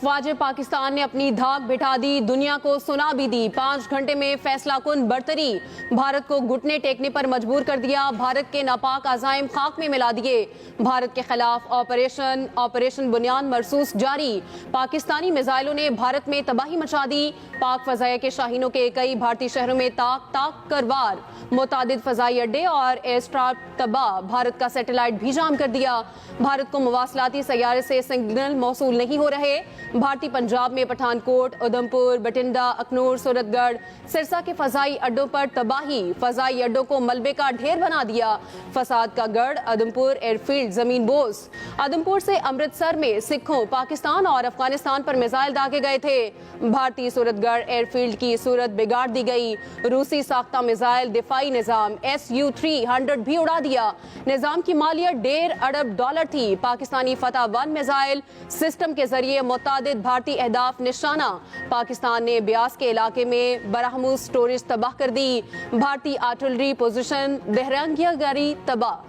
अफवाज पाकिस्तान ने अपनी धाक बिठा दी, दुनिया को सुना भी दी। 5 घंटे में फैसला कुन बरतरी, भारत को घुटने टेकने पर मजबूर कर दिया। भारत के नापाक अज़ाइम खाक में मिला दिए। भारत के खिलाफ ऑपरेशन बुनियान मरसूस जारी। पाकिस्तानी मिसाइलों ने भारत में तबाही मचा दी। पाक फजाइया के शाहीनों के कई भारतीय शहरों में ताक कर वार। मुतादिद फजाई अड्डे और एयरस्ट्राप तबाह। भारत का सैटेलाइट भी जाम कर दिया। भारत को मवासलाती सैयारे से सिग्नल मौसूल नहीं हो रहे। भारतीय पंजाब में पठानकोट, उधमपुर, बठिंडा, अखनूर, सूरतगढ़, सिरसा के फजाई अड्डों पर तबाही। फजाई अड्डों को मलबे का ढेर बना दिया। फसाद का गढ़ उधमपुर एयरफील्ड जमीन बोस। उधमपुर से अमृतसर में सिखों, पाकिस्तान और अफगानिस्तान पर मिसाइल दागे गए थे। भारतीय सूरतगढ़ एयरफील्ड की सूरत बिगाड़ दी गई। रूसी साख्ता मिसाइल दिफाई निजाम Su-300 भी उड़ा दिया। निजाम की मालियत $1.5 अरब थी। पाकिस्तानी फतह-1 मिसाइल सिस्टम के जरिए मुतादिद भारतीय अहदाफ निशाना। पाकिस्तान ने ब्यास के इलाके में बराहमूस स्टोरेज तबाह कर दी। भारतीय आर्टिलरी पोजीशन देहरंगियागरी तबाह।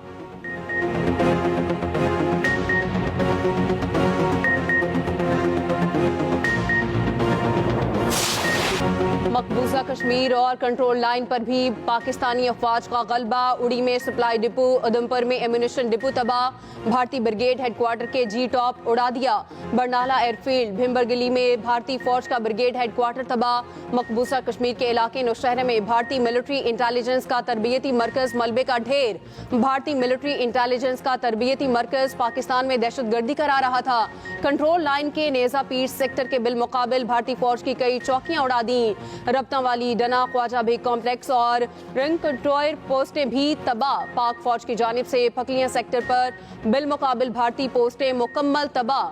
मकबूजा कश्मीर और कंट्रोल लाइन पर भी पाकिस्तानी अफवाज का गलबा। उड़ी में सप्लाई डिपो, उधमपुर में एम्यूनिशन डिपो तबाह। भारतीय ब्रिगेड हेडक्वार्टर के जी टॉप उड़ा दिया। बरनाला एयरफील्ड, भिम्बरगली में भारतीय फौज का ब्रिगेड हेडक्वार्टर तबाह। मकबूजा कश्मीर के इलाके नौशहरा में भारतीय मिलिट्री इंटेलिजेंस का तरबियती मरकज मलबे का ढेर। भारतीय मिलिट्री इंटेलिजेंस का तरबियती मरकज पाकिस्तान में दहशतगर्दी करा रहा था। कंट्रोल लाइन के नेजा पीर सेक्टर के बिलमुकाबिल भारतीय फौज की कई चौकियां उड़ा दी। रब्ता वाली, डना, ख्वाजा बेग कॉम्प्लेक्स और रिंग कंट्रोल पोस्टें भी तबाह। पाक फौज की जानिब से पकलियां सेक्टर पर बिलमुकाबिल भारतीय पोस्टें मुकम्मल तबाह।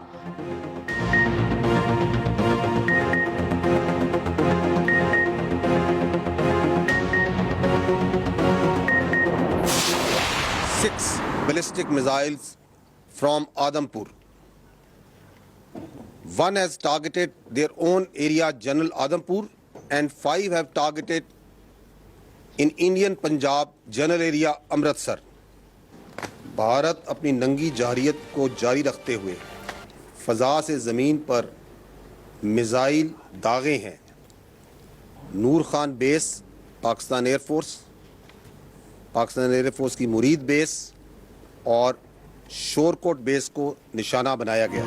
Six ballistic missiles from Adampur. One has targeted their own area, General Adampur, and 5 have targeted in Indian Punjab, General area, Amritsar. Bharat अपनी नंगी जारियत को जारी रखते हुए फ़ज़ा से ज़मीन पर मिसाइल दागे हैं। नूर खान बेस पाकिस्तान एयरफोर्स की मुरीद बेस और शोरकोट बेस को निशाना बनाया गया।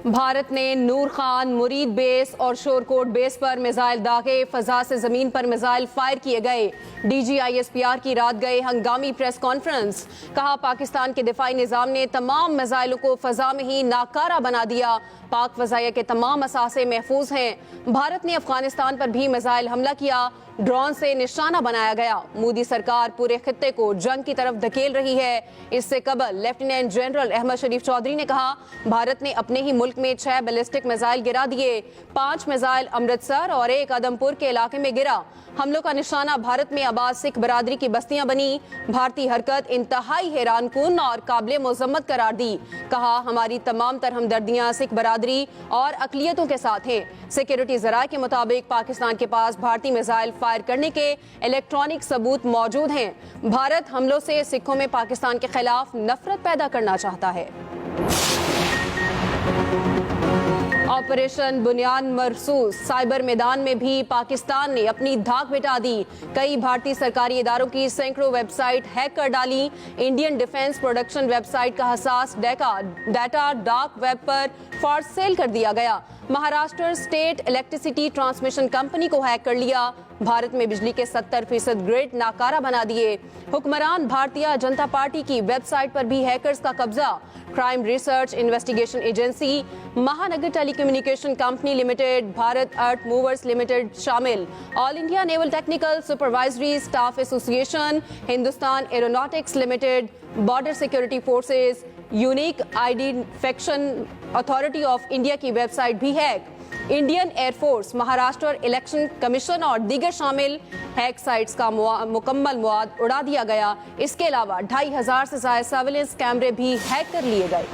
भारत ने नूर खान, मुरीद बेस और शोरकोट बेस पर मिसाइल दागे। फजा से जमीन पर मिसाइल फायर किए गए। DGISPR की रात गए हंगामी प्रेस कॉन्फ्रेंस। कहा, पाकिस्तान के दिफाई निजाम ने तमाम मिसाइलों को फजा में ही नाकारा बना दिया। पाक फजाइया के तमाम असासे महफूज हैं। भारत ने अफगानिस्तान पर भी मिसाइल हमला किया। ड्रोन से निशाना बनाया गया। मोदी सरकार पूरे खित्ते को जंग की तरफ धकेल रही है। इससे कबल लेफ्टिनेंट जनरल अहमद शरीफ चौधरी ने कहा, भारत ने अपने ही मुल्क में 6 बैलिस्टिक मिसाइल गिरा दिए। 5 मिसाइल अमृतसर और 1 उधमपुर के इलाके में गिरा। हमलों का निशाना भारत में आबाद सिख बरादरी की बस्तियां बनी। भारतीय हरकत इंतहाई हैरानकुन और काबिल मजम्मत करार दी। कहा, हमारी तमाम तरह हमदर्दियां सिख बरादरी और अकलियतों के साथ हैं। सिक्योरिटी ज़राए के मुताबिक पाकिस्तान के पास भारतीय मिसाइल फायर करने के इलेक्ट्रॉनिक सबूत मौजूद हैं। भारत हमलों से सिखों में पाकिस्तान के खिलाफ नफरत पैदा करना चाहता है। ऑपरेशन बुनियान मरसूस। साइबर मैदान में भी पाकिस्तान ने अपनी धाक बिठा दी। कई भारतीय सरकारी इदारों की सैकड़ों वेबसाइट हैक कर डाली। इंडियन डिफेंस प्रोडक्शन वेबसाइट का हसास डाटा डार्क वेब पर फॉर सेल कर दिया गया। Maharashtra state electricity transmission company को हैक कर लिया। भारत में बिजली के 70% ग्रिड नाकारा बना दिए। हुक्मरान भारतीय जनता पार्टी की वेबसाइट पर भी हैकर्स का कब्जा। क्राइम रिसर्च इन्वेस्टिगेशन एजेंसी, महानगर टेलीकम्युनिकेशन कंपनी लिमिटेड, भारत अर्थ मूवर्स लिमिटेड शामिल। All India naval technical supervisory staff association, Hindustan aeronautics limited, border security forces, unique identification authority of India की वेबसाइट भी hack. Indian air force, Maharashtra election commission और दीगर शामिल। Hack sites का मुकम्मल मवाद उड़ा दिया गया। इसके अलावा 2500 से ज्यादा सर्विलेंस कैमरे भी हैक कर लिए गए।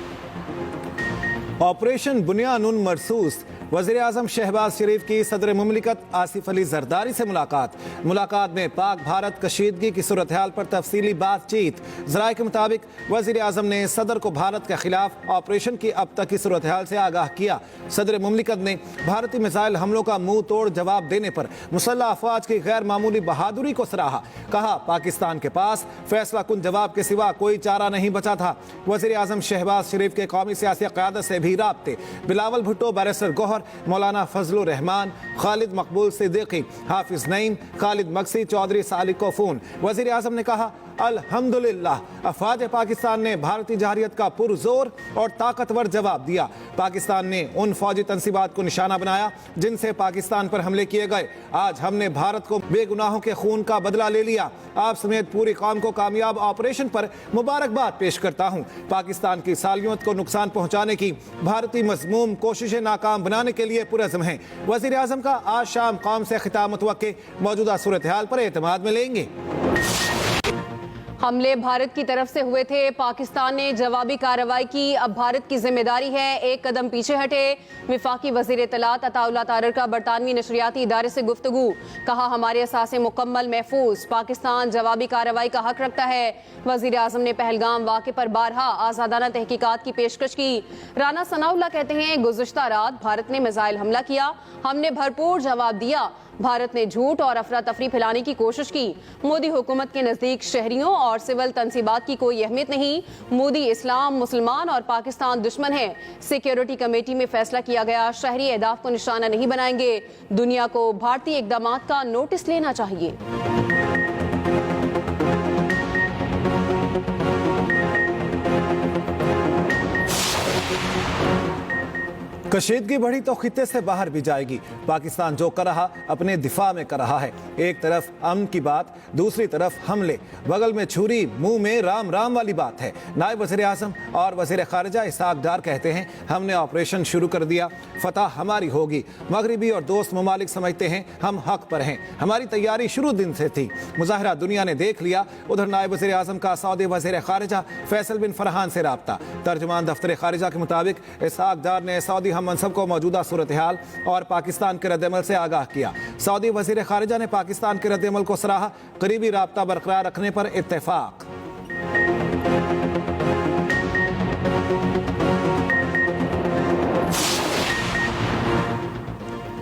ऑपरेशन बुनियान मरसूस वज़ीर आज़म शहबाज शरीफ की सदर मुमलिकत आसिफ अली जरदारी से मुलाकात में पाक भारत कशीदगी की सूरत हाल पर तफसीली बातचीत। ज़राए के मुताबिक वज़ीर आज़म ने सदर को भारत के खिलाफ ऑपरेशन की अब तक की सूरत हाल से आगाह किया। सदर मुमलिकत ने भारतीय मिसाइल हमलों का मुंह तोड़ जवाब देने पर मुसल्लह अफवाज की गैर मामूली बहादुरी को सराहा। कहा पाकिस्तान के पास फैसला कुन जवाब के सिवा कोई चारा नहीं बचा था। वज़ीर आज़म शहबाज शरीफ के कौमी सियासी क़यादत से भी राब्ते। बिलावल भुट्टो, बैरिस्टर गौहर, मौलाना फजलुर रहमान, खालिद मकबूल सिद्दीकी, हाफिज नईम, खालिद मक्सी, चौधरी सालिक को फ़ोन। वज़ीर आज़म ने कहा अल्हम्दुलिल्लाह अफवाज पाकिस्तान ने भारतीय जहरियत का पुरजोर और ताकतवर जवाब दिया। पाकिस्तान ने उन फौजी तंसीबात को निशाना बनाया जिनसे पाकिस्तान पर हमले किए गए। आज हमने भारत को बेगुनाहों के खून का बदला ले लिया। आप समेत पूरी कौम को कामयाब ऑपरेशन पर मुबारकबाद पेश करता हूँ। पाकिस्तान की सालियत को नुकसान पहुँचाने की भारतीय मज़मूम कोशिशें नाकाम बनाने के लिए पुरज़्म हैं। वज़ीर आज़म का आज शाम कौम से खिताब मुतवक्के मौजूदा सूरत हाल पर एतमाद में लेंगे। हमले भारत की तरफ से हुए थे, पाकिस्तान ने जवाबी कार्रवाई की, अब भारत की जिम्मेदारी है एक कदम पीछे हटे। विफाकी वजीर इत्तलात अताउल्लाह तारर का बरतानवी नशरियाती इदारे से गुफ्तगू। कहा हमारे असासे मुकम्मल महफूज, पाकिस्तान जवाबी कार्रवाई का हक रखता है। वजीर आज़म ने पहलगाम वाक़े पर बारहा आज़ादाना तहकीकात की पेशकश की। राना सनाउल्लाह कहते हैं गुज़िश्ता रात भारत ने मिसाइल हमला किया, हमने भरपूर जवाब दिया। भारत ने झूठ और अफरा तफरी फैलाने की कोशिश की। मोदी हुकूमत के नज़दीक शहरियों और सिविल तंसीबात की कोई अहमियत नहीं। मोदी इस्लाम, मुसलमान और पाकिस्तान दुश्मन है। सिक्योरिटी कमेटी में फैसला किया गया, शहरी अहदाफ को निशाना नहीं बनाएंगे। दुनिया को भारतीय इक़दामात का नोटिस लेना चाहिए। कशीदगी बढ़ी तो खित्ते से बाहर भी जाएगी। पाकिस्तान जो कर रहा अपने दिफा में कर रहा है। एक तरफ अमन की बात, दूसरी तरफ हमले, बगल में छुरी, मुंह में राम राम वाली बात है। नायब वज़ीर आज़म और वज़ीर ख़ारिजा इसहाक़ डार कहते हैं हमने ऑपरेशन शुरू कर दिया, फतह हमारी होगी। मगरिबी और दोस्त ममालिक समझते हैं हम हक पर हैं, हमारी तैयारी शुरू दिन से थी। मुज़ाहिरा दुनिया ने देख लिया। उधर नायब वज़ीर आज़म का सऊदी वज़ीर ख़ारिजा फैसल बिन फरहान से राब्ता। तर्जुमान दफ्तर ख़ारिजा के मुताबिक इसहाक़ डार ने सऊदी हम मनसब को मौजूदा सूरत हाल और पाकिस्तान के रद्दमल से आगाह किया। सऊदी वज़ीर ख़ारिजा ने पाकिस्तान के रद्दमल को सराहा। करीबी राब्ता बरकरार रखने पर इत्तेफाक।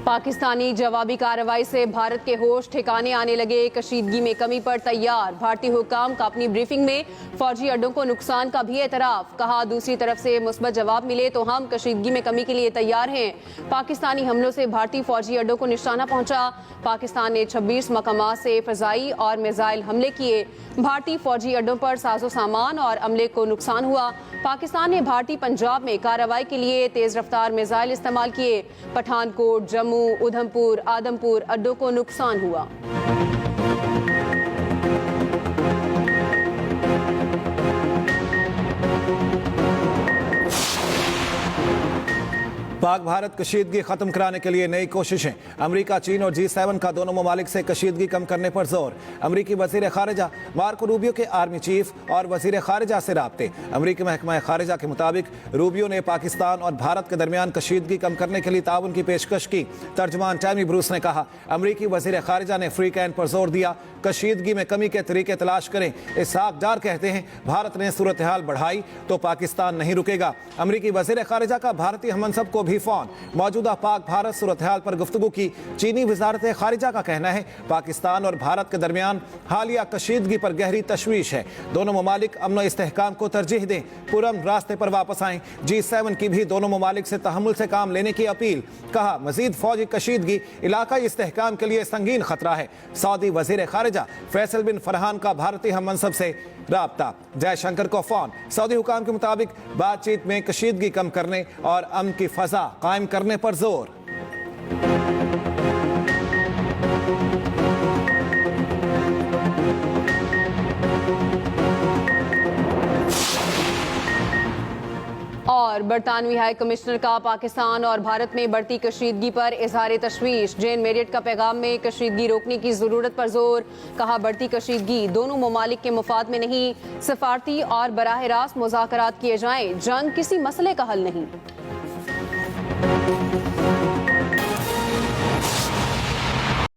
पाकिस्तानी जवाबी कार्रवाई से भारत के होश ठिकाने आने लगे। कशीदगी में कमी पर तैयार। भारतीय हुकाम का अपनी ब्रीफिंग में फौजी अड्डों को नुकसान का भी एतराफ़। कहा दूसरी तरफ से मुस्बत जवाब मिले तो हम कशीदगी में कमी के लिए तैयार हैं। पाकिस्तानी हमलों से भारतीय फौजी अड्डों को निशाना पहुंचा। पाकिस्तान ने 26 मकामात से फ़ज़ाई और मिसाइल हमले किए। भारतीय फौजी अड्डों पर साजो सामान और अमले को नुकसान हुआ। पाकिस्तान ने भारतीय पंजाब में कार्रवाई के लिए तेज़ रफ्तार मिसाइल इस्तेमाल किए। पठानकोट, जम्मू, उधमपुर, आदमपुर अड्डों को नुकसान हुआ। पाक भारत कशीदगी खत्म कराने के लिए नई कोशिशें। अमेरिका, चीन और G7 का दोनों ममालिक से कशीदगी कम करने पर जोर। अमेरिकी वज़ीर ख़ारिजा मार्को रूबियो के आर्मी चीफ और वज़ीर ख़ारिजा से राब्ते। अमेरिकी महकमा ख़ारिजा के मुताबिक रूबियो ने पाकिस्तान और भारत के दरमियान कशीदगी कम करने के लिए ताउन की पेशकश की। तर्जुमान टैमी ब्रूस ने कहा अमेरिकी वज़ीर ख़ारिजा ने फ्री कैन पर जोर दिया, कशीदगी में कमी के तरीके तलाश करें। इसहाक़ डार कहते हैं भारत ने सूरत हाल बढ़ाई तो पाकिस्तान नहीं रुकेगा। अमेरिकी वज़ीर ख़ारिजा का भारतीय हमनसब को भी फ़ोन। मौजूदा पाक भारत सूरत हाल पर गुफ्तगू की। चीनी वज़ारत ख़ारिजा का कहना है पाकिस्तान और भारत के दरमियान हालिया कशीदगी पर गहरी तशवीश है। दोनों ममालिक अमन और इस्तेहकाम को तरजीह दें, पुरअमन रास्ते पर वापस आएं। G7 की भी दोनों ममालिक से तहम्मुल से काम लेने की अपील। कहा मजीद फौजी कशीदगी इलाकाई इस्तेहकाम के लिए संगीन खतरा है। सऊदी वज़ीर ख़ारिजा फैसल बिन फरहान का भारतीय हम मनसब से राब्ता। जयशंकर को फ़ोन। सऊदी हुकाम के मुताबिक बातचीत में कशीदगी कम करने और अमन की फ़ज़ा कायम करने पर जोर। और बरतानवी हाई कमिश्नर का पाकिस्तान और भारत में बढ़ती कशीदगी पर इजहार तशवीश। जेन मेरिट का पैगाम में कशीदगी रोकने की ज़रूरत पर जोर। कहा बढ़ती कशीदगी दोनों ममालिक के मुफाद में नहीं, सफारती और बराह रास्त मुज़ाकरात किए जाएं, जंग किसी मसले का हल नहीं।